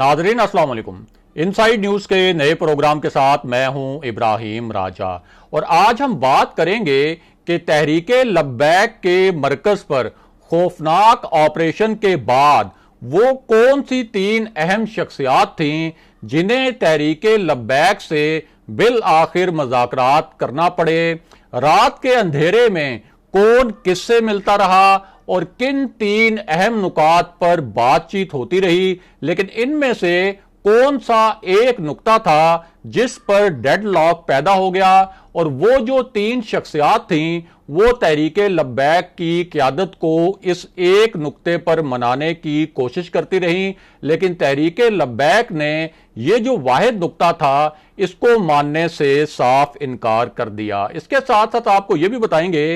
नाजरीन अस्सलाम वालेकुम। इनसाइड न्यूज के नए प्रोग्राम के साथ मैं हूं इब्राहिम राजा और आज हम बात करेंगे कि तहरीके लब्बैक के मरकज पर खौफनाक ऑपरेशन के बाद वो कौन सी तीन अहम शख्सियात थीं जिन्हें तहरीके लब्बैक से बिल आखिर मुज़ाकरात करना पड़े। रात के अंधेरे में कौन किससे मिलता रहा और किन तीन अहम नुकात पर बातचीत होती रही, लेकिन इनमें से कौन सा एक नुक्ता था जिस पर डेडलॉक पैदा हो गया और वो जो तीन शख्सियात थीं वो तहरीके लब्बैक की क़यादत को इस एक नुक्ते पर मनाने की कोशिश करती रहीं, लेकिन तहरीके लब्बैक ने ये जो वाहिद नुक्ता था इसको मानने से साफ इनकार कर दिया। इसके साथ साथ आपको ये भी बताएंगे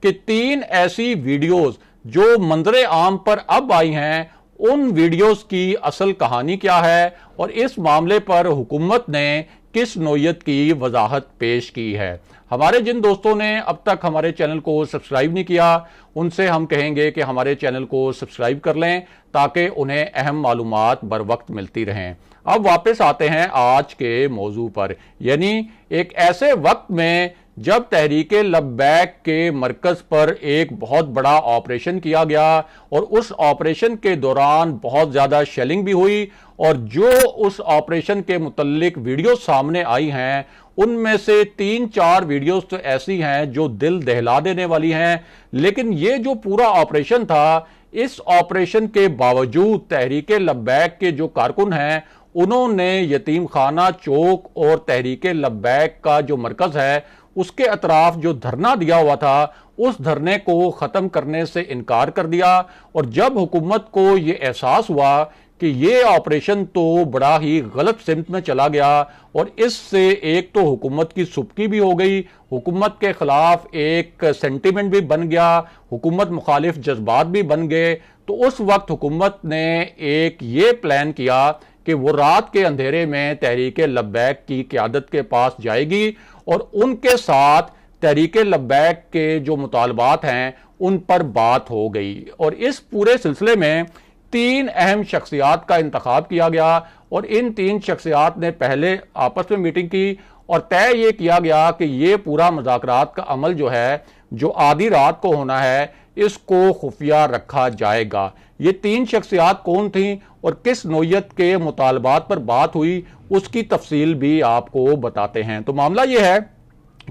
कि तीन ऐसी वीडियोस जो मंजरे आम पर अब आई हैं उन वीडियोस की असल कहानी क्या है और इस मामले पर हुकूमत ने किस नोयत की वजाहत पेश की है। हमारे जिन दोस्तों ने अब तक हमारे चैनल को सब्सक्राइब नहीं किया उनसे हम कहेंगे कि हमारे चैनल को सब्सक्राइब कर लें ताकि उन्हें अहम मालूमात बर वक्त मिलती रहें। अब वापस आते हैं आज के मौजू पर, यानी एक ऐसे वक्त में जब तहरीके लब्बैक के मरकज पर एक बहुत बड़ा ऑपरेशन किया गया और उस ऑपरेशन के दौरान बहुत ज्यादा शेलिंग भी हुई और जो उस ऑपरेशन के मुतल्लिक वीडियो सामने आई हैं उनमें से 3-4 वीडियोस तो ऐसी हैं जो दिल दहला देने वाली हैं। लेकिन ये जो पूरा ऑपरेशन था, इस ऑपरेशन के बावजूद तहरीके लब्बैक के जो कारकुन हैं उन्होंने यतीम खाना चौक और तहरीके लब्बैक का जो मरकज है उसके अतराफ जो धरना दिया हुआ था उस धरने को ख़त्म करने से इनकार कर दिया। और जब हुकूमत को ये एहसास हुआ कि ये ऑपरेशन तो बड़ा ही गलत सिमत में चला गया और इससे एक तो हुकूमत की सुबकी भी हो गई, हुकूमत के खिलाफ एक सेंटीमेंट भी बन गया, हुकूमत मुखालिफ जज्बात भी बन गए, तो उस वक्त हुकूमत ने एक ये प्लान किया कि वो रात के अंधेरे में तहरीके लब्बैक की क़यादत के पास जाएगी और उनके साथ तहरीके लब्बैक के जो मुतालबात हैं उन पर बात हो गई। और इस पूरे सिलसिले में तीन अहम शख्सियात का इंतखाब किया गया और इन तीन शख्सियात ने पहले आपस में मीटिंग की और तय ये किया गया कि ये पूरा मुज़ाकरात का अमल जो है जो आधी रात को होना है इसको खुफिया रखा जाएगा। ये तीन शख्सियात कौन थीं और किस नोयत के मुतालबात पर बात हुई उसकी तफसील भी आपको बताते हैं। तो मामला ये है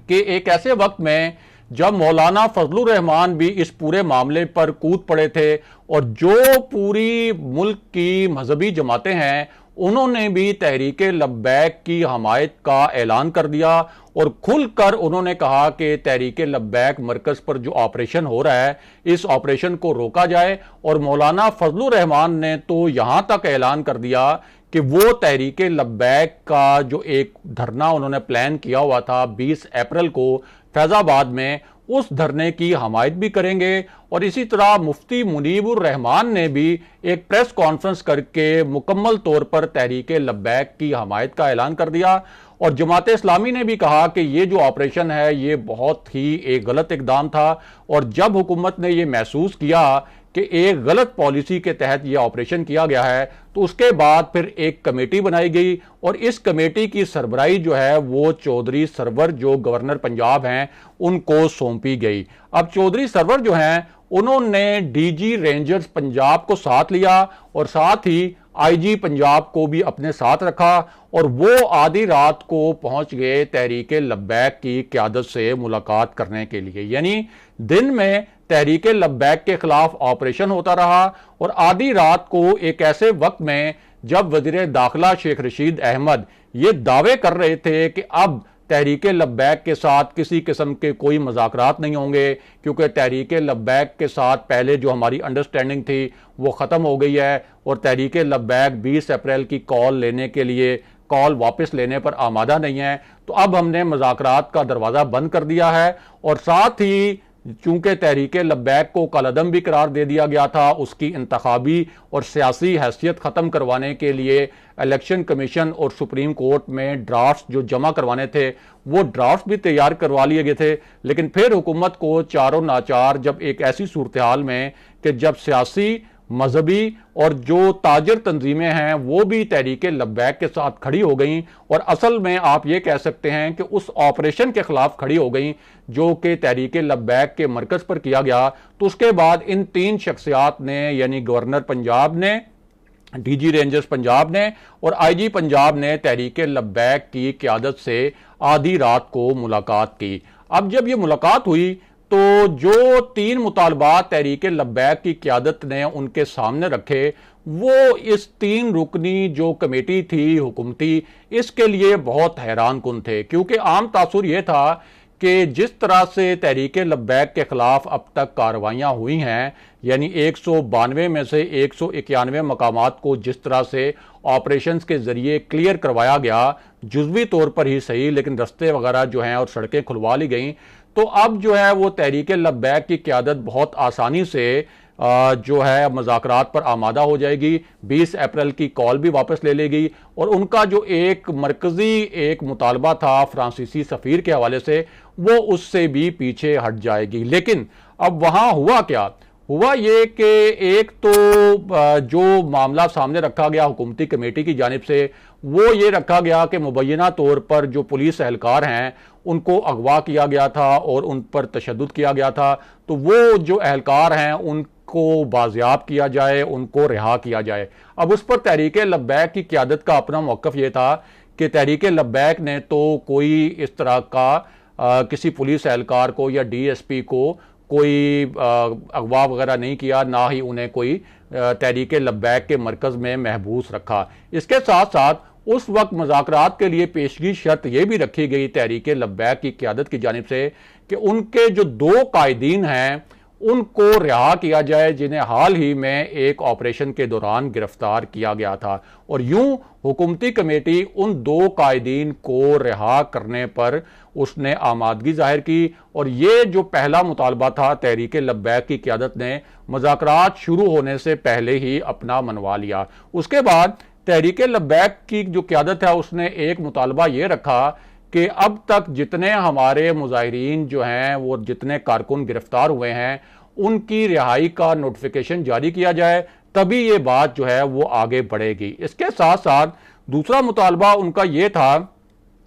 कि एक ऐसे वक्त में जब मौलाना फजलुर रहमान भी इस पूरे मामले पर कूद पड़े थे और जो पूरी मुल्क की मजहबी जमातें हैं उन्होंने भी तहरीके लब्बैक की हमायत का ऐलान कर दिया और खुलकर उन्होंने कहा कि तहरीके लब्बैक मरकज पर जो ऑपरेशन हो रहा है इस ऑपरेशन को रोका जाए। और मौलाना फजलुर रहमान ने तो यहां तक ऐलान कर दिया कि वो तहरीके लब्बैक का जो एक धरना उन्होंने प्लान किया हुआ था 20 अप्रैल को फैजाबाद में, उस धरने की हमायत भी करेंगे। और इसी तरह मुफ्ती मुनीबुर रहमान ने भी एक प्रेस कॉन्फ्रेंस करके मुकम्मल तौर पर तहरीके लब्बैक की हमायत का ऐलान कर दिया। और जमात इस्लामी ने भी कहा कि ये जो ऑपरेशन है ये बहुत ही एक गलत इकदाम था और जब हुकूमत ने ये महसूस किया कि एक गलत पॉलिसी के तहत यह ऑपरेशन किया गया है तो उसके बाद फिर एक कमेटी बनाई गई और इस कमेटी की सरबराही जो है वो चौधरी सरवर जो गवर्नर पंजाब हैं उनको सौंपी गई। अब चौधरी सरवर जो हैं उन्होंने डीजी रेंजर्स पंजाब को साथ लिया और साथ ही आईजी पंजाब को भी अपने साथ रखा और वो आधी रात को पहुंच गए तहरीके लब्बैक की क़यादत से मुलाकात करने के लिए। यानी दिन में तहरीके लब्बैक के खिलाफ ऑपरेशन होता रहा और आधी रात को एक ऐसे वक्त में जब वज़ीर दाखिला शेख रशीद अहमद ये दावे कर रहे थे कि अब तहरीके लब्बैक के साथ किसी किस्म के कोई मुज़ाकरात नहीं होंगे क्योंकि तहरीके लब्बैक के साथ पहले जो हमारी अंडरस्टैंडिंग थी वो ख़त्म हो गई है और तहरीके लब्बैक 20 अप्रैल की कॉल लेने के लिए कॉल वापस लेने पर आमादा नहीं है, तो अब हमने मुज़ाकरात का दरवाज़ा बंद कर दिया है। और साथ ही चूंकि तहरीके लब्बैक को कलअदम भी करार दे दिया गया था, उसकी इंतखाबी और सियासी हैसियत ख़त्म करवाने के लिए इलेक्शन कमीशन और सुप्रीम कोर्ट में ड्राफ्ट जो जमा करवाने थे वो ड्राफ्ट भी तैयार करवा लिए गए थे। लेकिन फिर हुकूमत को चारों नाचार जब एक ऐसी सूरत हाल में कि जब सियासी मजहबी और जो ताजर तंजीमें हैं वो भी तहरीक लब्बैक के साथ खड़ी हो गई और असल में आप ये कह सकते हैं कि उस ऑपरेशन के खिलाफ खड़ी हो गई जो कि तहरीक लब्बैक के मरकज पर किया गया। तो उसके बाद इन 3 शख्सियात ने, यानी गवर्नर पंजाब ने, डीजी रेंजर्स पंजाब ने और आईजी पंजाब ने तहरीक लब्बैक की क़यादत से आधी रात को मुलाकात की। अब जब ये मुलाकात हुई तो जो 3 मुतालबात तहरीक लब्बैक की क़यादत ने उनके सामने रखे, वो इस 3 रुकनी जो कमेटी थी हुकूमती, इसके लिए बहुत हैरान कुन थे, क्योंकि आम तासुर यह था कि जिस तरह से तहरीक लब्बैक के खिलाफ अब तक कार्रवाइयाँ हुई हैं, यानी 192 में से 191 मकामात को जिस तरह से ऑपरेशंस के जरिए क्लियर करवाया गया, जुज़वी तौर पर ही सही, लेकिन रस्ते वगैरह जो हैं और सड़कें खुलवा ली गई, तो अब जो है वो तहरीक लब्बैक की क़यादत बहुत आसानी से जो है मुज़ाकरात पर आमादा हो जाएगी। 20 अप्रैल की कॉल भी वापस ले लेगी और उनका जो एक मरकजी एक मुतालबा था फ्रांसीसी सफ़ीर के हवाले से, वो उससे भी पीछे हट जाएगी। लेकिन अब वहाँ हुआ क्या? हुआ ये कि एक तो जो मामला सामने रखा गया हुकूमती कमेटी की जानिब से, वो ये रखा गया कि मुबैना तौर पर जो पुलिस एहलकार हैं उनको अगवा किया गया था और उन पर तशद्दुद किया गया था। तो वो जो एहलकार हैं उनको बाजियाब किया जाए, उनको रिहा किया जाए। अब उस पर तहरीक लब्बैक की क़यादत का अपना मौक़िफ़ ये था कि तहरीक लब्बैक ने तो कोई इस तरह का किसी पुलिस एहलकार को या DSP को कोई अगवा वगैरह नहीं किया, ना ही उन्हें कोई तहरीक लब्बैक के मरकज़ में महबूस रखा। इसके साथ साथ उस वक्त मुज़ाकरात के लिए पेशगी शर्त यह भी रखी गई तहरीक लब्बैक की क़यादत की जानिब से कि उनके जो 2 कायदीन हैं उनको रिहा किया जाए, जिन्हें हाल ही में एक ऑपरेशन के दौरान गिरफ्तार किया गया था। और यूं हुकूमती कमेटी उन 2 कायदीन को रिहा करने पर उसने आमादगी जाहिर की और ये जो पहला मुतालबा था तहरीक लब्बैक की क़यादत ने मुज़ाकरात शुरू होने से पहले ही अपना मनवा लिया। उसके बाद तहरीक लब्बैक की जो क़यादत है उसने एक मुतालबा ये रखा कि अब तक जितने हमारे मुजाहिरीन जो हैं, वो जितने कारकुन गिरफ्तार हुए हैं, उनकी रिहाई का नोटिफिकेशन जारी किया जाए, तभी ये बात जो है वो आगे बढ़ेगी। इसके साथ साथ दूसरा मुतालबा उनका ये था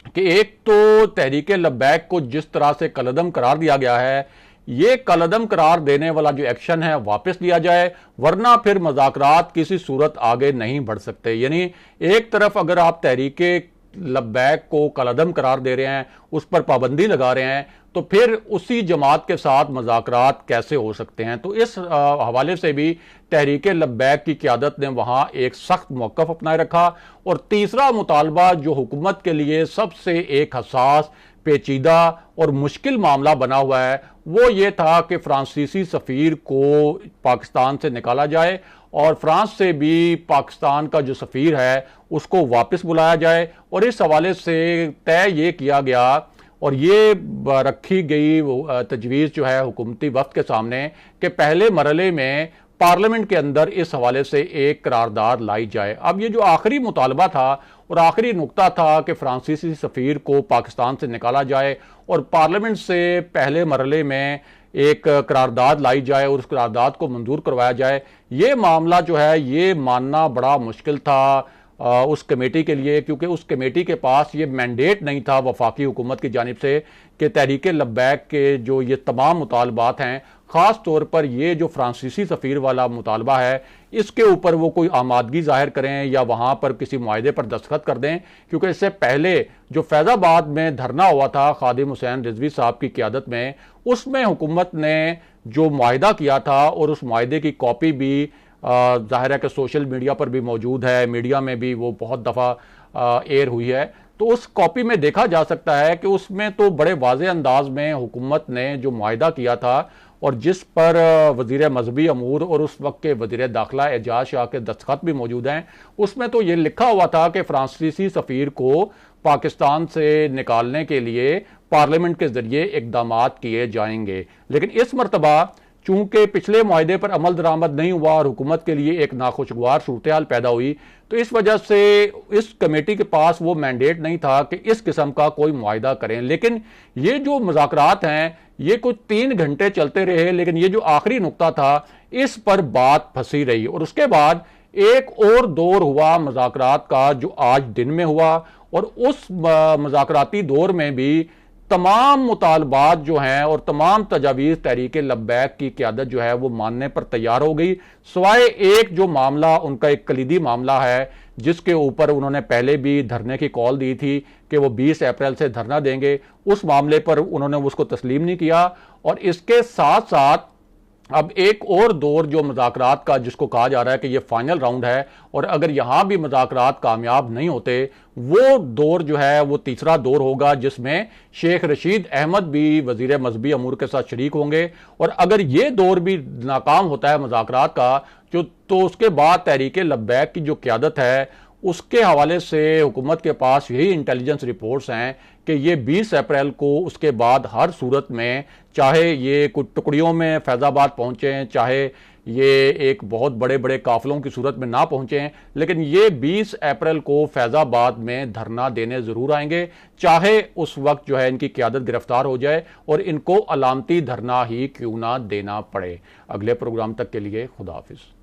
कि एक तो तहरीक लब्बैक को जिस तरह से कलअदम करार दिया गया है, ये कलअदम करार देने वाला जो एक्शन है वापस लिया जाए, वरना फिर मुज़ाकरात किसी सूरत आगे नहीं बढ़ सकते। यानी एक तरफ अगर आप तहरीक लब्बैक को कलअदम करार दे रहे हैं, उस पर पाबंदी लगा रहे हैं, तो फिर उसी जमात के साथ मुज़ाकरात कैसे हो सकते हैं? तो इस हवाले से भी तहरीक लब्बैक की क़यादत ने वहाँ एक सख्त मौक़िफ़ अपनाए रखा। और तीसरा मुतालबा जो हुकूमत के लिए सबसे एक हसास, पेचीदा और मुश्किल मामला बना हुआ है, वो ये था कि फ्रांसीसी सफ़ीर को पाकिस्तान से निकाला जाए और फ्रांस से भी पाकिस्तान का जो सफ़ीर है उसको वापस बुलाया जाए। और इस हवाले से तय ये किया गया और ये रखी गई तजवीज़ जो है हुकूमती वफ़द के सामने कि पहले मरहले में पार्लियामेंट के अंदर इस हवाले से एक करारदाद लाई जाए। अब ये जो आखिरी मुतालबा था और आखिरी नुक्ता था कि फ्रांसीसी सफ़ीर को पाकिस्तान से निकाला जाए और पार्लियामेंट से पहले मरहले में एक करारदाद लाई जाए और उस करारदाद को मंजूर करवाया जाए, ये मामला जो है ये मानना बड़ा मुश्किल था उस कमेटी के लिए, क्योंकि उस कमेटी के पास ये मैंडेट नहीं था वफाकी हुकूमत की जानिब से कि तहरीक लब्बैक के जो ये तमाम मुतालबात हैं, ख़ास तौर पर ये जो फ्रांसीसी सफ़ीर वाला मुतालबा है, इसके ऊपर वो कोई आमादगी जाहिर करें या वहाँ पर किसी मुआहदे पर दस्तखत कर दें। क्योंकि इससे पहले जो फैज़ाबाद में धरना हुआ था खादिम हुसैन रिजवी साहब की क़यादत में, उसमें हुकूमत ने जो मुआहदा किया था और उस मुआहदे की कॉपी भी ज़ाहिर है कि सोशल मीडिया पर भी मौजूद है, मीडिया में भी वो बहुत दफ़ा एयर हुई है, तो उस कॉपी में देखा जा सकता है कि उसमें तो बड़े वाज़े अंदाज में हुकूमत ने जो मुआहदा किया था और जिस पर वज़ीर मजहबी अमूर और उस वक्त के वज़ीर दाखिला एजाज शाह के दस्तखत भी मौजूद हैं, उसमें तो ये लिखा हुआ था कि फ्रांसीसी सफ़ीर को पाकिस्तान से निकालने के लिए पार्लियामेंट के ज़रिए इक़दामात किए जाएंगे। लेकिन इस मरतबा चूंकि पिछले मुआहदे पर अमल दरामद नहीं हुआ और हुकूमत के लिए एक नाखुशगवार सूरत हाल पैदा हुई, तो इस वजह से इस कमेटी के पास वो मैंडेट नहीं था कि इस किस्म का कोई मुआहदा करें। लेकिन ये जो मुज़ाकरात हैं ये कुछ 3 घंटे चलते रहे, लेकिन ये जो आखिरी नुक्ता था इस पर बात फंसी रही और उसके बाद एक और दौर हुआ मुज़ाकरात का जो आज दिन में हुआ। और उस मुज़ाकराती दौर में भी तमाम मुतालबात जो हैं और तमाम तजावीज़ तहरीक लब्बैक की क़यादत जो है वो मानने पर तैयार हो गई, सिवाय एक जो मामला उनका एक कलीदी मामला है जिसके ऊपर उन्होंने पहले भी धरने की कॉल दी थी कि वो 20 अप्रैल से धरना देंगे। उस मामले पर उन्होंने उसको तस्लीम नहीं किया। और इसके साथ साथ अब एक और दौर जो मुज़ाकरात का जिसको कहा जा रहा है कि ये फाइनल राउंड है, और अगर यहां भी मुज़ाकरात कामयाब नहीं होते वो दौर जो है वो तीसरा दौर होगा जिसमें शेख रशीद अहमद भी वज़ीर मज़हबी अमूर के साथ शरीक होंगे। और अगर ये दौर भी नाकाम होता है मुज़ाकरात का तो उसके बाद तहरीक लब्बैक की जो क़यादत है उसके हवाले से हुकूमत के पास यही इंटेलिजेंस रिपोर्ट्स हैं कि ये 20 अप्रैल को उसके बाद हर सूरत में, चाहे ये कुछ टुकड़ियों में फैज़ाबाद पहुँचें, चाहे ये एक बहुत बड़े बड़े काफिलों की सूरत में ना पहुँचें, लेकिन ये 20 अप्रैल को फैज़ाबाद में धरना देने ज़रूर आएंगे, चाहे उस वक्त जो है इनकी क़यादत गिरफ्तार हो जाए और इनको अलामती धरना ही क्यों ना देना पड़े। अगले प्रोग्राम तक के लिए खुदा हाफिज़।